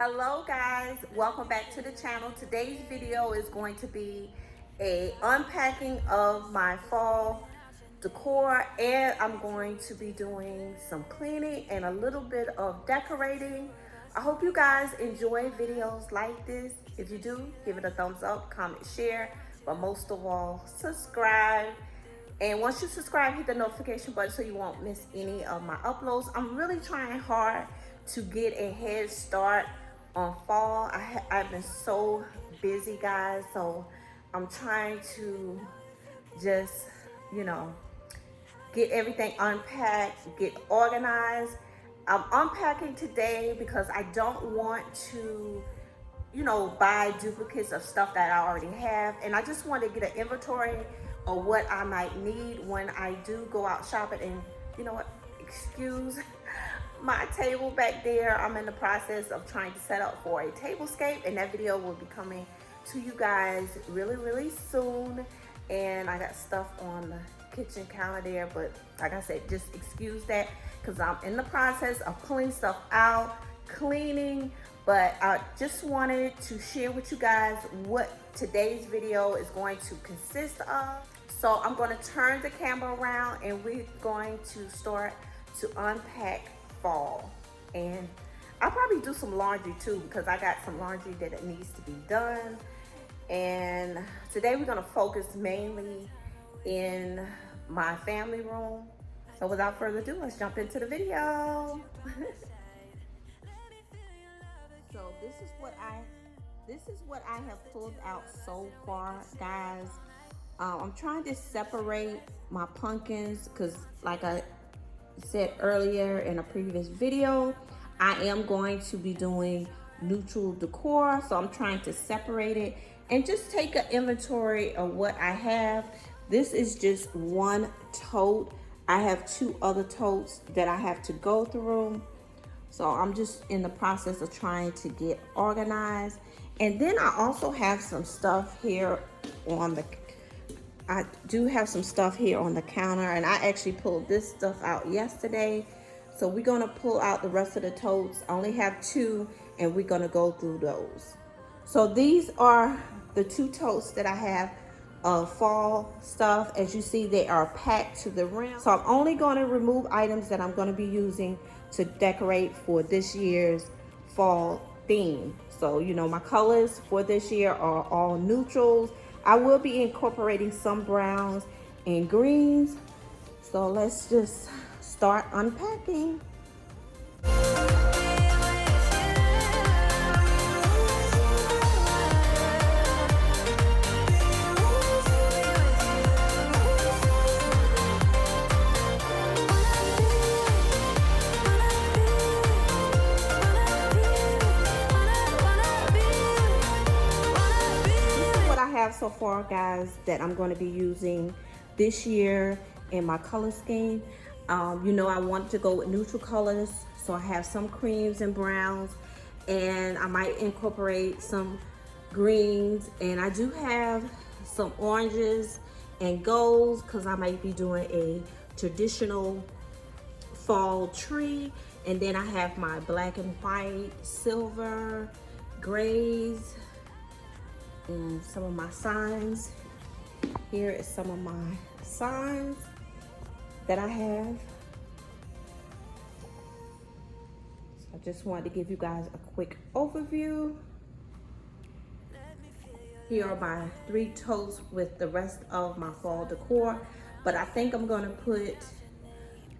Hello guys, welcome back to the channel. Today's video is going to be a unpacking of my fall decor, and I'm going to be doing some cleaning and a little bit of decorating. I hope you guys enjoy videos like this. If you do, give it a thumbs up, comment, share, but most of all, subscribe. And once you subscribe, hit the notification button so you won't miss any of my uploads. I'm really trying hard to get a head start on fall. I've been so busy, guys, so I'm trying to just, get everything unpacked, get organized. I'm unpacking today because I don't want to buy duplicates of stuff that I already have. And I just want to get an inventory of what I might need when I do go out shopping. And you know what? Excuse my table back there. I'm in the process of trying to set up for a tablescape, and that video will be coming to you guys really soon. And I got stuff on the kitchen counter there, but like I said, just excuse that because I'm in the process of pulling stuff out, cleaning. But I just wanted to share with you guys what today's video is going to consist of. So I'm going to turn the camera around and we're going to start to unpack fall. And I'll probably do some laundry too because I got some laundry that it needs to be done. And today we're going to focus mainly in my family room. So without further ado, let's jump into the video. So this is what I have pulled out so far, guys. I'm trying to separate my pumpkins because, like I said earlier in a previous video, I am going to be doing neutral decor. So I'm trying to separate it and just take an inventory of what I have. This is just one tote. I have two other totes that I have to go through. So I'm just in the process of trying to get organized. And then I also have some stuff here on the, I do have some stuff here on the counter, and I actually pulled this stuff out yesterday. So we're gonna pull out the rest of the totes. I only have two, and we're gonna go through those. So these are the two totes that I have of fall stuff. As you see, they are packed to the rim. So I'm only gonna remove items that I'm gonna be using to decorate for this year's fall theme. So, my colors for this year are all neutrals. I will be incorporating some browns and greens. So let's just start unpacking. So far, guys, that I'm going to be using this year in my color scheme. I wanted to go with neutral colors, so I have some creams and browns, and I might incorporate some greens, and I do have some oranges and golds because I might be doing a traditional fall tree. And then I have my black and white, silver, grays, and some of my signs. Here is some of my signs that I have. So I just wanted to give you guys a quick overview. Here are my three totes with the rest of my fall decor, but I think I'm gonna put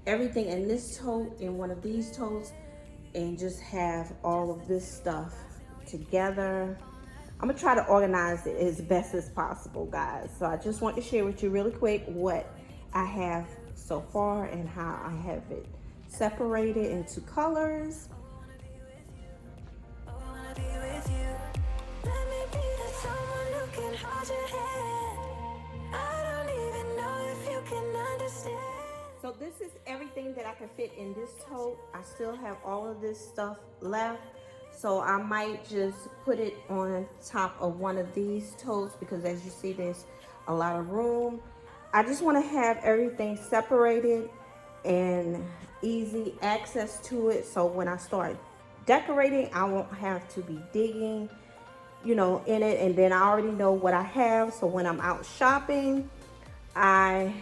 everything in this tote in one of these totes and just have all of this stuff together. I'm gonna try to organize it as best as possible, guys. So I just want to share with you really quick what I have so far and how I have it separated into colors. So this is everything that I can fit in this tote. I still have all of this stuff left. So I might just put it on top of one of these totes because, as you see, there's a lot of room. I just want to have everything separated and easy access to it. So when I start decorating, I won't have to be digging, you know, in it. And then I already know what I have. So when I'm out shopping, I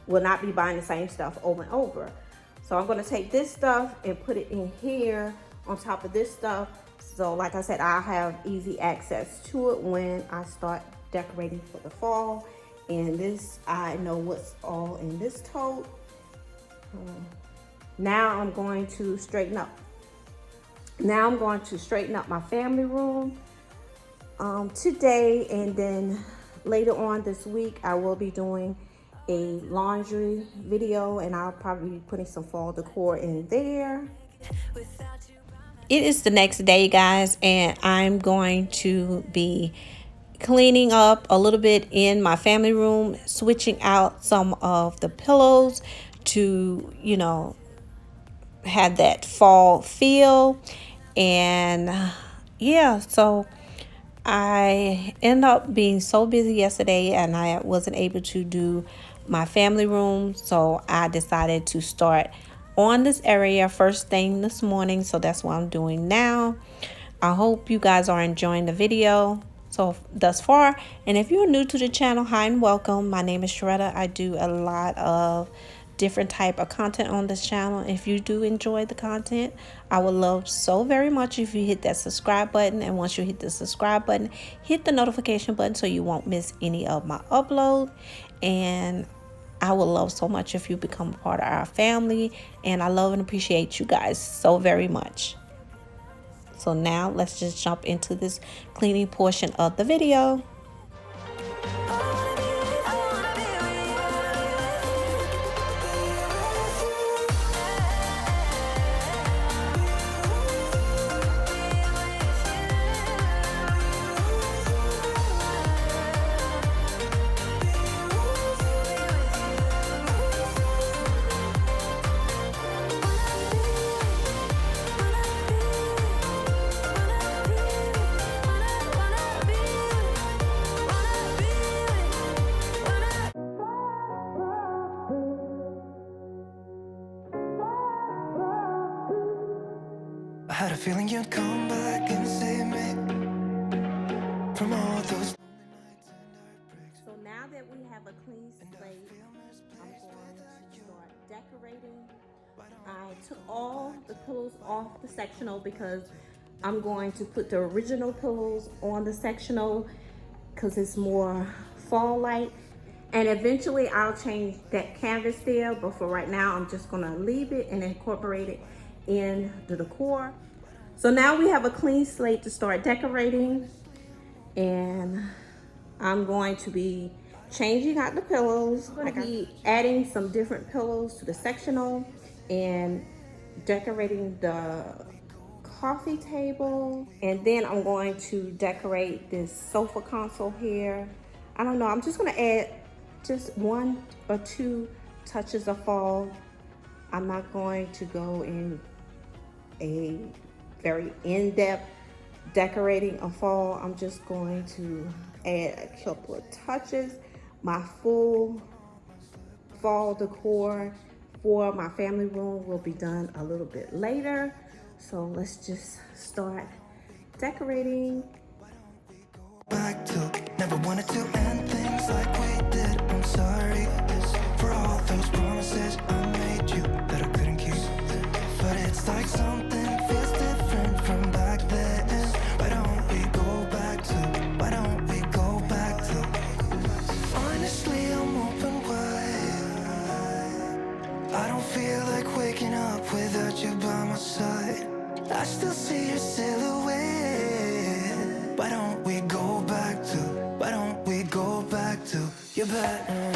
will not be buying the same stuff over and over. So I'm going to take this stuff and put it in here on top of this stuff. So like I said, I'll have easy access to it when I start decorating for the fall. And this, I know what's all in this tote. Now I'm going to straighten up. Now I'm going to straighten up my family room today, and then later on this week I will be doing a laundry video, and I'll probably be putting some fall decor in there. It is the next day, guys, and I'm going to be cleaning up a little bit in my family room, switching out some of the pillows to, you know, have that fall feel. And yeah, so I ended up being so busy yesterday and I wasn't able to do my family room, so I decided to start on this area first thing this morning. So that's what I'm doing now. I hope you guys are enjoying the video so thus far. And if you're new to the channel, hi and welcome. My name is Sharetta. I do a lot of different type of content on this channel. If you do enjoy the content, I would love so very much if you hit that subscribe button, and once you hit the subscribe button, hit the notification button so you won't miss any of my upload. And I would love so much if you become a part of our family, and I love and appreciate you guys so very much. So now let's just jump into this cleaning portion of the video. I had a feeling you'd come back and save me from all those. So now that we have a clean slate, I'm going to start decorating. I took all the pillows off the sectional because I'm going to put the original pillows on the sectional because it's more fall light. And eventually I'll change that canvas there, but for right now I'm just gonna leave it and incorporate it in the decor. So now we have a clean slate to start decorating, and I'm going to be changing out the pillows. I'm going to be adding some different pillows to the sectional and decorating the coffee table. And then I'm going to decorate this sofa console here. I don't know, I'm just gonna add just 1 or 2 touches of fall. I'm not going to go in a very in-depth decorating of fall. I'm just going to add a couple of touches. My full fall decor for my family room will be done a little bit later. So let's just start decorating. Back to never wanted to end things like we did. I'm sorry for all those promises I made you that I couldn't keep. But it's like something feels different from back then. Why don't we go back to? Why don't we go back to? Honestly, I'm open wide. I don't feel like waking up without you by my side. I still see your silhouette. Why don't we go back to? Why don't we go back to? You're better.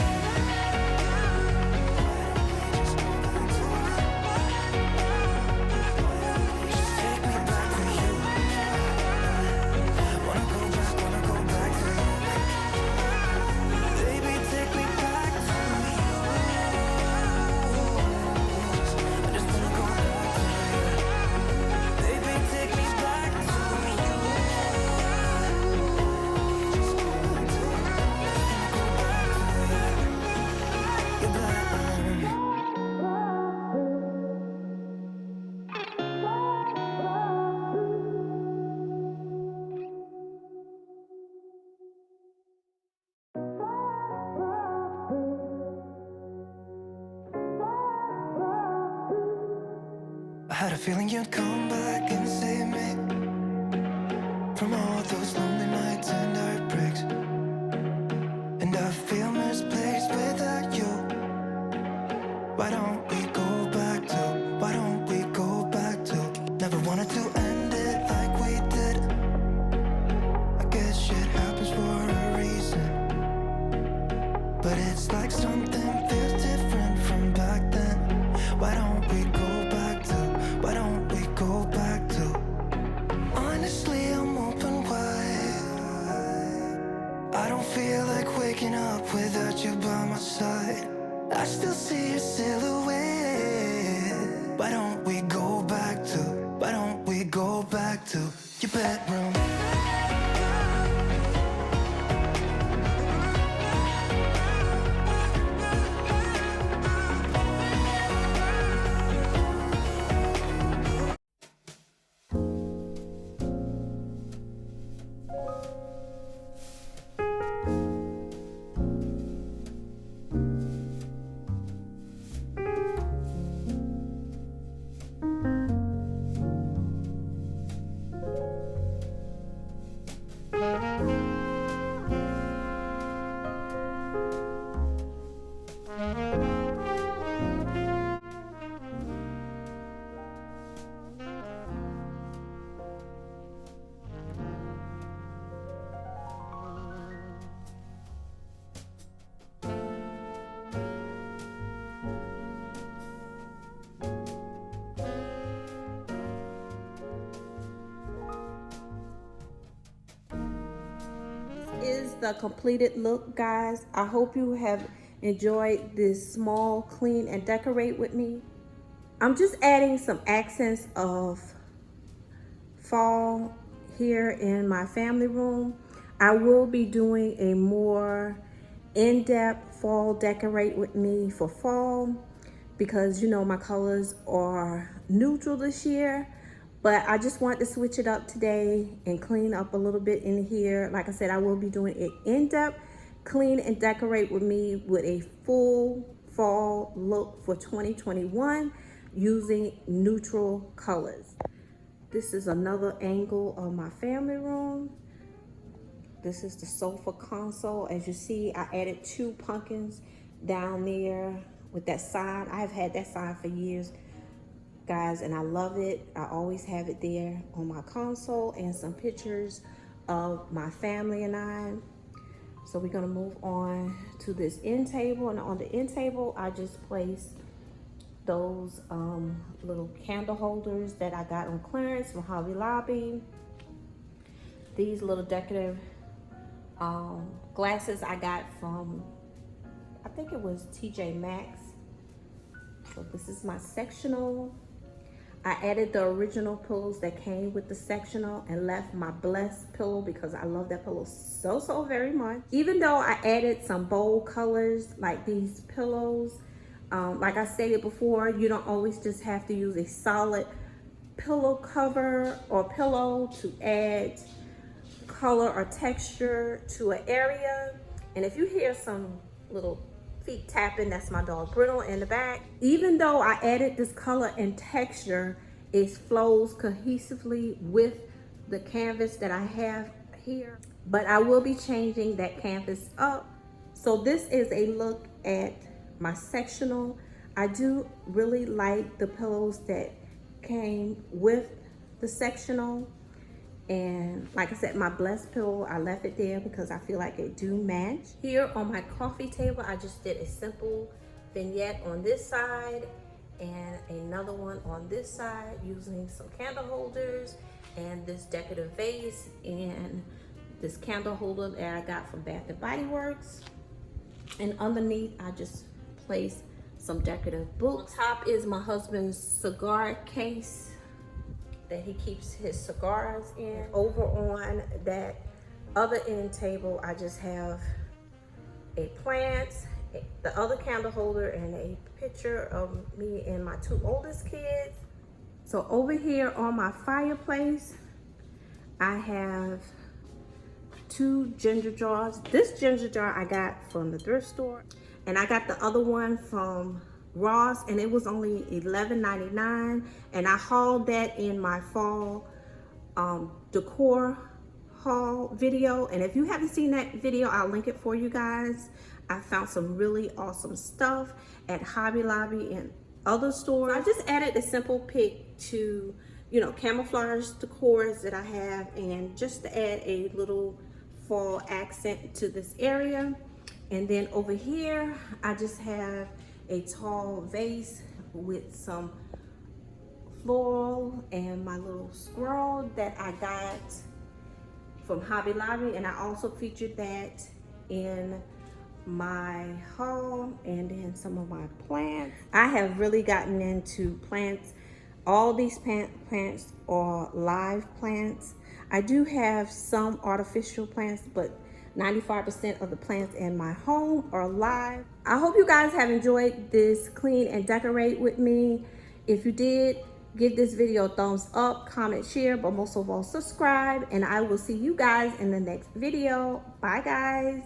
had a feeling you'd come back and save me from all those lonely nights and heartbreaks. And I feel misplaced without you. Why don't we go back to, why don't we go back to, never wanted to end it like we did. I guess shit happens for a reason, but it's like something feels different from back then. Why don't we go back to, why don't we go back to, honestly I'm open wide. I don't feel like waking up without you by my side. I still see your silhouette. Why don't we go back to, why don't we go back to your bedroom? Is the completed look, guys. I hope you have enjoyed this small clean and decorate with me. I'm just adding some accents of fall here in my family room. I will be doing a more in-depth fall decorate with me for fall, because you know my colors are neutral this year. But I just want to switch it up today and clean up a little bit in here. Like I said, I will be doing an in-depth clean and decorate with me with a full fall look for 2021 using neutral colors. This is another angle of my family room. This is the sofa console. As you see, I added 2 pumpkins down there with that sign. I have had that sign for years, guys, and I love it. I always have it there on my console, and some pictures of my family and I. So we're gonna move on to this end table, and on the end table I just placed those little candle holders that I got on clearance from Hobby Lobby. These little decorative glasses I got from, I think it was TJ Maxx. So this is my sectional. I added the original pillows that came with the sectional and left my blessed pillow because I love that pillow so very much. Even though I added some bold colors like these pillows, like I stated before, you don't always just have to use a solid pillow cover or pillow to add color or texture to an area. And if you hear some little feet tapping, that's my dog Brittle in the back. Even though I added this color and texture, it flows cohesively with the canvas that I have here. But I will be changing that canvas up. So this is a look at my sectional. I do really like the pillows that came with the sectional. And like I said, my blessed pillow, I left it there because I feel like it do match. Here on my coffee table, I just did a simple vignette on this side and another one on this side using some candle holders and this decorative vase and this candle holder that I got from Bath and Body Works. And underneath, I just placed some decorative books. On top is my husband's cigar case that he keeps his cigars in. Over on that other end table, I just have a plant, the other candle holder, and a picture of me and my 2 oldest kids. So over here on my fireplace, I have 2 ginger jars. This ginger jar I got from the thrift store, and I got the other one from Ross, and it was only $11.99, and I hauled that in my fall decor haul video. And if you haven't seen that video, I'll link it for you guys. I found some really awesome stuff at Hobby Lobby and other stores. So I just added a simple pick to, you know, camouflage decors that I have, and just to add a little fall accent to this area. And then over here, I just have a tall vase with some floral and my little squirrel that I got from Hobby Lobby, and I also featured that in my haul. And then some of my plants. I have really gotten into plants. All these plants are live plants. I do have some artificial plants, but 95% of the plants in my home are live. I hope you guys have enjoyed this clean and decorate with me. If you did, give this video a thumbs up, comment, share, but most of all, subscribe. And I will see you guys in the next video. Bye, guys.